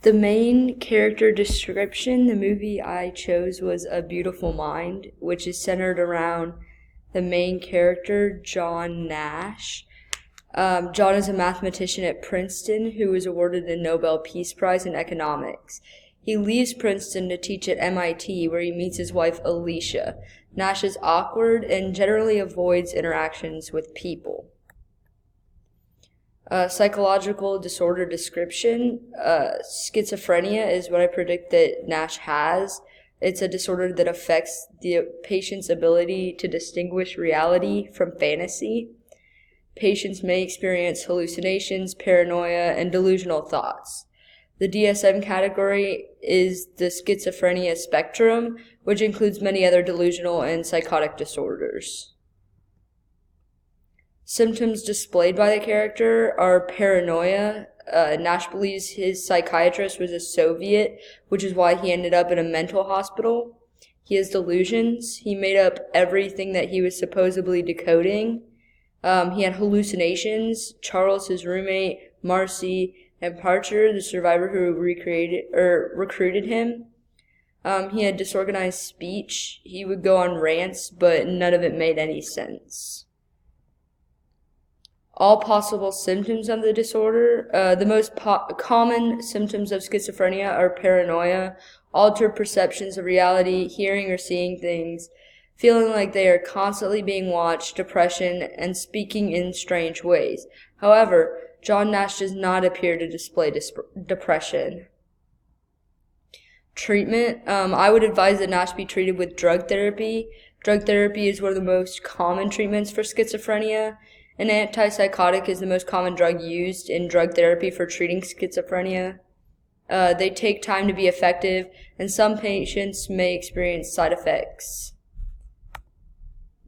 The main character description, the movie I chose was A Beautiful Mind, which is centered around the main character, John Nash. John is a mathematician at Princeton who was awarded the Nobel Peace Prize in economics. He leaves Princeton to teach at MIT, where he meets his wife, Alicia. Nash is awkward and generally avoids interactions with people. Psychological disorder description. Schizophrenia is what I predict that Nash has. It's a disorder that affects the patient's ability to distinguish reality from fantasy. Patients may experience hallucinations, paranoia, and delusional thoughts. The DSM category is the schizophrenia spectrum, which includes many other delusional and psychotic disorders. Symptoms displayed by the character are paranoia. Nash believes his psychiatrist was a Soviet, which is why he ended up in a mental hospital. He has delusions. He made up everything that he was supposedly decoding. He had hallucinations. Charles, his roommate, Marcy, and Parcher, the survivor who recruited him. He had disorganized speech. He would go on rants, but none of it made any sense. All possible symptoms of the disorder. The most common symptoms of schizophrenia are paranoia, altered perceptions of reality, hearing or seeing things, feeling like they are constantly being watched, depression, and speaking in strange ways. However, John Nash does not appear to display depression. Treatment. I would advise that Nash be treated with drug therapy. Drug therapy is one of the most common treatments for schizophrenia. An antipsychotic is the most common drug used in drug therapy for treating schizophrenia. They take time to be effective, and some patients may experience side effects.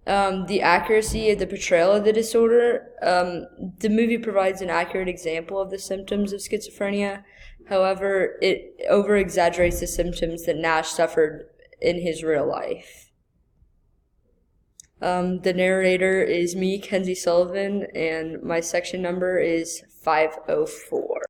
The accuracy of the portrayal of the disorder. The movie provides an accurate example of the symptoms of schizophrenia. However, it over-exaggerates the symptoms that Nash suffered in his real life. The narrator is me, Kenzie Sullivan, and my section number is 504.